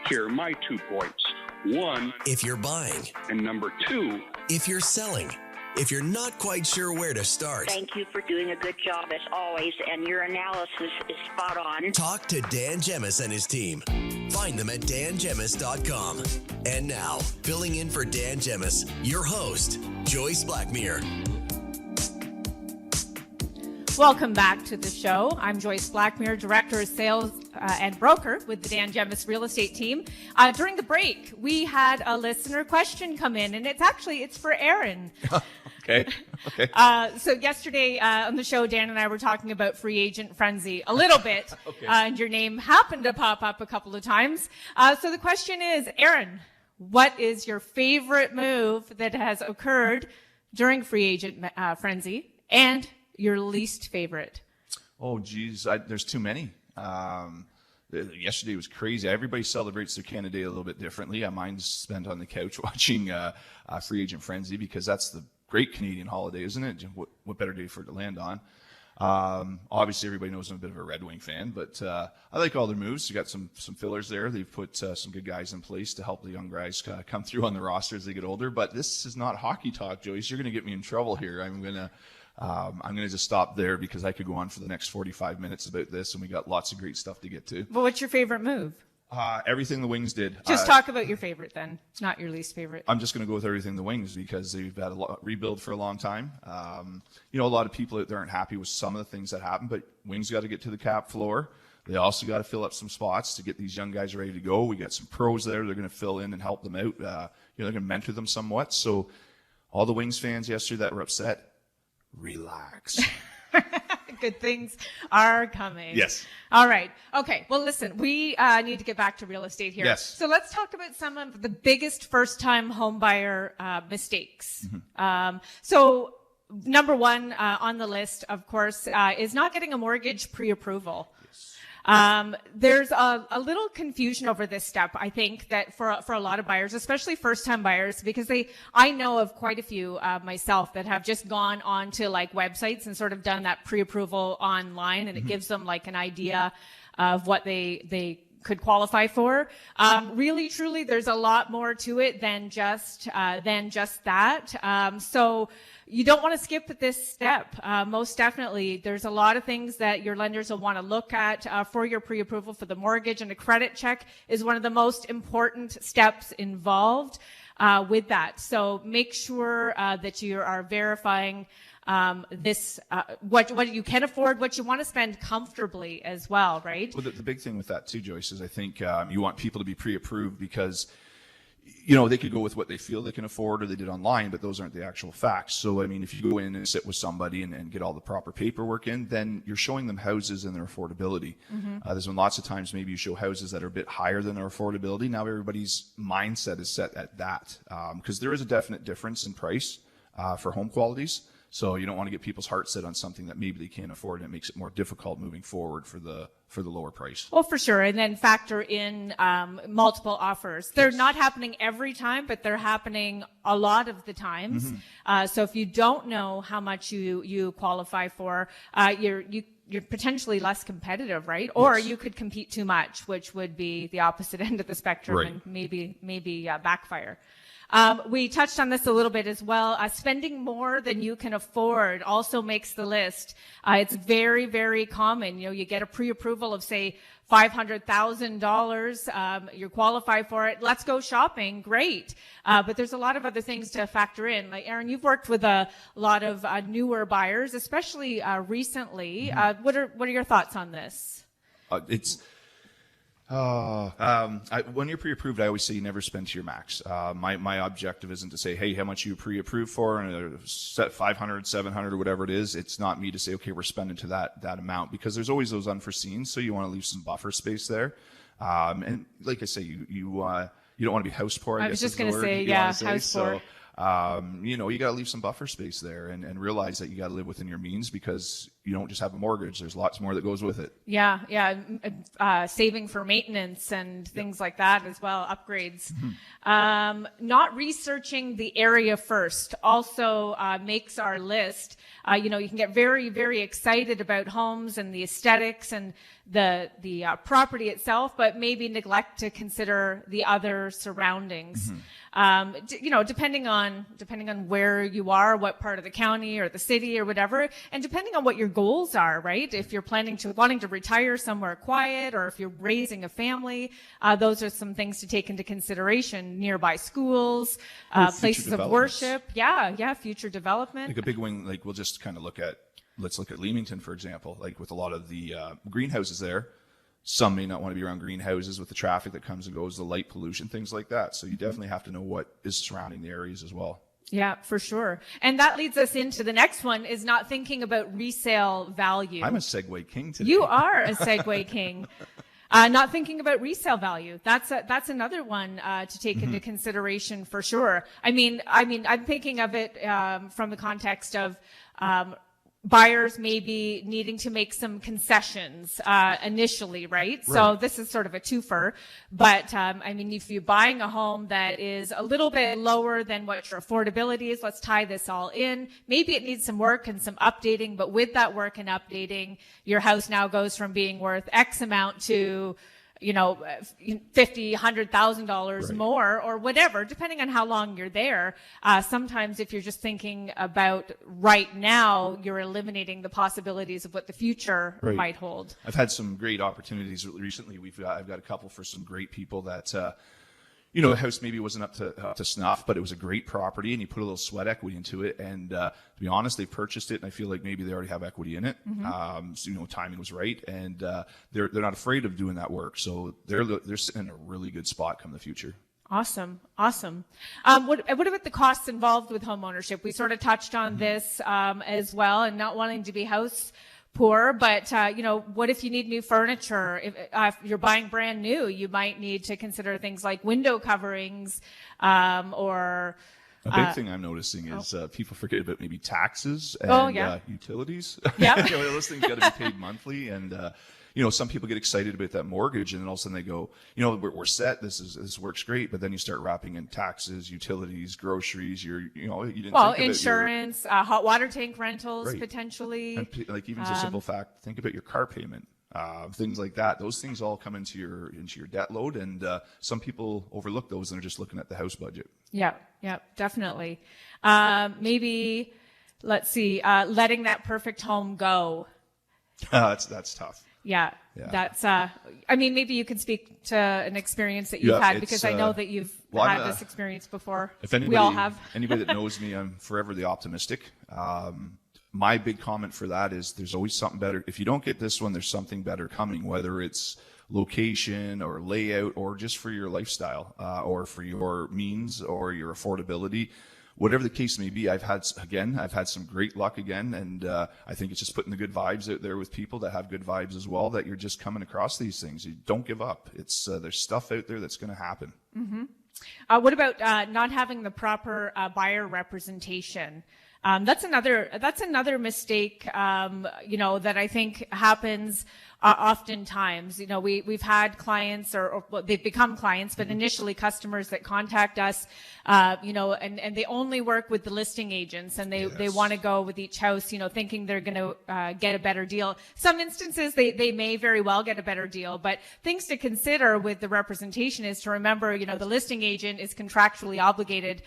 Here are my 2 points. 1, if you're buying, and number 2, if you're selling, if you're not quite sure where to start. Thank you for doing a good job as always, and your analysis is spot on. Talk to Dan Gemus and his team. Find them at dangemus.com. And now, filling in for Dan Gemus, your host, Joyce Blackmere. Welcome back to the show. I'm Joyce Blackmere, Director of Sales and Broker with the Dan Gemus Real Estate Team. During the break, we had a listener question come in, and it's for Aaron. Okay. So yesterday on the show, Dan and I were talking about free agent frenzy a little bit, and your name happened to pop up a couple of times. So the question is, Aaron, what is your favorite move that has occurred during free agent frenzy, and your least favorite? Oh, geez, there's too many. Yesterday was crazy. Everybody celebrates their Canada Day a little bit differently. Mine's spent on the couch watching Free Agent Frenzy, because that's the great Canadian holiday, isn't it? What better day for it to land on? Obviously, everybody knows I'm a bit of a Red Wing fan, but I like all their moves. You got some fillers there. They've put some good guys in place to help the young guys come through on the roster as they get older. But this is not hockey talk, Joyce. You're going to get me in trouble here. I'm going to just stop there, because I could go on for the next 45 minutes about this, and we got lots of great stuff to get to. Well, what's your favorite move? Everything the Wings did. Just talk about your favorite then, not your least favorite. I'm just going to go with everything the Wings, because they've had a rebuild for a long time. A lot of people out there aren't happy with some of the things that happen, but Wings got to get to the cap floor. They also got to fill up some spots to get these young guys ready to go. We got some pros there. They're going to fill in and help them out. They're going to mentor them somewhat. So all the Wings fans yesterday that were upset, relax. Good things are coming. Yes. All right. Okay. Well, listen, we need to get back to real estate here. Yes. So let's talk about some of the biggest first-time homebuyer mistakes. Mm-hmm. So number one on the list, of course, is not getting a mortgage pre-approval. There's a little confusion over this step, I think, that for a lot of buyers, especially first-time buyers, because I know of quite a few myself that have just gone on to like websites and sort of done that pre-approval online, and it gives them like an idea of what they could qualify for. Really, truly, there's a lot more to it than just that. So you don't want to skip this step. Most definitely, there's a lot of things that your lenders will want to look at for your pre-approval for the mortgage, and a credit check is one of the most important steps involved with that. So make sure that you are verifying what you can afford, what you want to spend comfortably as well, right? Well, the big thing with that too, Joyce, is I think you want people to be pre-approved, because they could go with what they feel they can afford or they did online, but those aren't the actual facts. So, if you go in and sit with somebody and get all the proper paperwork in, then you're showing them houses and their affordability. Mm-hmm. There's been lots of times maybe you show houses that are a bit higher than their affordability. Now everybody's mindset is set at that, because there is a definite difference in price for home qualities. So you don't want to get people's hearts set on something that maybe they can't afford, and it makes it more difficult moving forward for the lower price. Well, for sure. And then factor in multiple offers. They're not happening every time, but they're happening a lot of the times. Mm-hmm. So if you don't know how much you qualify for, you're potentially less competitive, right? Or you could compete too much, which would be the opposite end of the spectrum, right, and maybe backfire. We touched on this a little bit as well. Spending more than you can afford also makes the list. It's very, very common. You get a pre-approval of, say, $500,000. You qualify for it. Let's go shopping. Great. But there's a lot of other things to factor in. Like, Aaron, you've worked with a lot of newer buyers, especially recently. What are your thoughts on this? When you're pre-approved, I always say you never spend to your max. My objective isn't to say, hey, how much you pre-approved for, and set 500, 700, or whatever it is. It's not me to say, okay, we're spending to that amount, because there's always those unforeseen. So you want to leave some buffer space there. And like I say, you don't want to be house poor. I was just going to say, house poor. You got to leave some buffer space there, and realize that you got to live within your means, because you don't just have a mortgage. There's lots more that goes with it. Yeah. Saving for maintenance and things like that as well, upgrades. Not researching the area first also makes our list. You can get very, very excited about homes and the aesthetics and the property itself, but maybe neglect to consider the other surroundings. Depending on where you are, what part of the county or the city or whatever, and depending on what your goals are, right? If you're wanting to retire somewhere quiet, or if you're raising a family, those are some things to take into consideration. Nearby schools, places of worship. Yeah, future development. Like a big wing, like we'll just kind of let's look at Leamington, for example, like with a lot of the greenhouses there. Some may not want to be around greenhouses with the traffic that comes and goes, the light pollution, things like that. So you definitely have to know what is surrounding the areas as well. Yeah, for sure. And that leads us into the next one, is not thinking about resale value. I'm a segue king today. You are a segue king. Not thinking about resale value. That's another one to take into consideration for sure. I mean, I'm thinking of it from the context of buyers maybe needing to make some concessions initially, right? So this is sort of a twofer. But if you're buying a home that is a little bit lower than what your affordability is, let's tie this all in. Maybe it needs some work and some updating, but with that work and updating, your house now goes from being worth X amount to $50,000, $100,000 more, or whatever, depending on how long you're there. Sometimes if you're just thinking about right now, you're eliminating the possibilities of what the future might hold. I've had some great opportunities recently. I've got a couple for some great people that, the house maybe wasn't up to snuff, but it was a great property, and you put a little sweat equity into it. And to be honest, they purchased it, and I feel like maybe they already have equity in it. So timing was right, and they're not afraid of doing that work. So they're sitting in a really good spot come the future. Awesome. What about the costs involved with home ownership? We sort of touched on this as well, and not wanting to be house poor, but what if you need new furniture? If you're buying brand new, you might need to consider things like window coverings, or a big thing I'm noticing is people forget about maybe taxes and utilities. Yeah, those things got to be paid monthly, and some people get excited about that mortgage, and then all of a sudden they go, we're set. This works great, but then you start wrapping in taxes, utilities, groceries. You didn't think insurance, about hot water tank rentals potentially. And like even just a simple fact, think about your car payment, things like that. Those things all come into your debt load, and some people overlook those and are just looking at the house budget. Yeah, definitely. Maybe let's see, letting that perfect home go. That's tough. Yeah, that's, maybe you can speak to an experience that you've had, because I know that you've had this experience before. We all have. Anybody that knows me, I'm forever the optimistic. My big comment for that is there's always something better. If you don't get this one, there's something better coming, whether it's location or layout or just for your lifestyle or for your means or your affordability. Whatever the case may be, I've had some great luck again, and I think it's just putting the good vibes out there with people that have good vibes as well, that you're just coming across these things. You don't give up. It's there's stuff out there that's going to happen. What about not having the proper buyer representation? That's another mistake, that I think happens oftentimes. We've had clients or they've become clients, but initially customers that contact us, and they only work with the listing agents, and they want to go with each house, thinking they're going to get a better deal. Some instances they may very well get a better deal, but things to consider with the representation is to remember, the listing agent is contractually obligated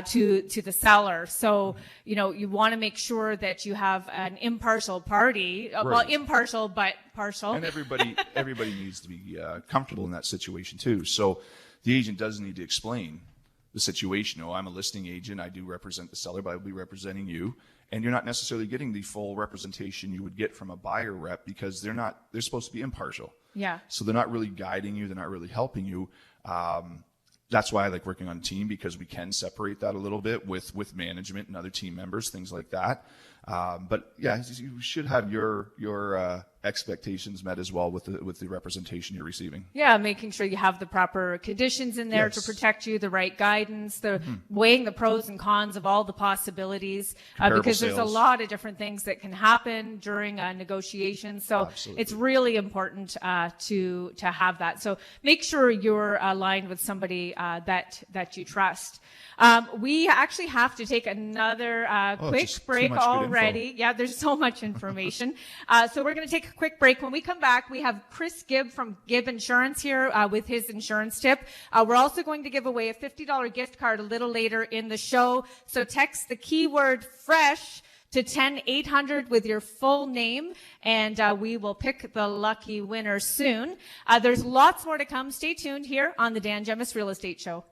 to the seller. So, you want to make sure that you have an impartial party, well, impartial, but partial. And everybody needs to be comfortable in that situation too. So the agent does need to explain the situation. I'm a listing agent. I do represent the seller, but I will be representing you. And you're not necessarily getting the full representation you would get from a buyer rep, because they're supposed to be impartial. Yeah. So they're not really guiding you. They're not really helping you. That's why I like working on a team, because we can separate that a little bit with management and other team members, things like that. But yeah, you should have your expectations met as well with the representation you're receiving. Yeah, making sure you have the proper conditions in there to protect you, the right guidance, weighing the pros and cons of all the possibilities, because there's a lot of different things that can happen during a negotiation. So it's really important to have that. So make sure you're aligned with somebody that you trust. We actually have to take another quick break already. Yeah, there's so much information. So we're going to take a quick break. When we come back, we have Chris Gibb from Gibb Insurance here with his insurance tip. We're also going to give away a $50 gift card a little later in the show. So text the keyword FRESH to 10800 with your full name, and we will pick the lucky winner soon. There's lots more to come. Stay tuned here on the Dan Gemus Real Estate Show.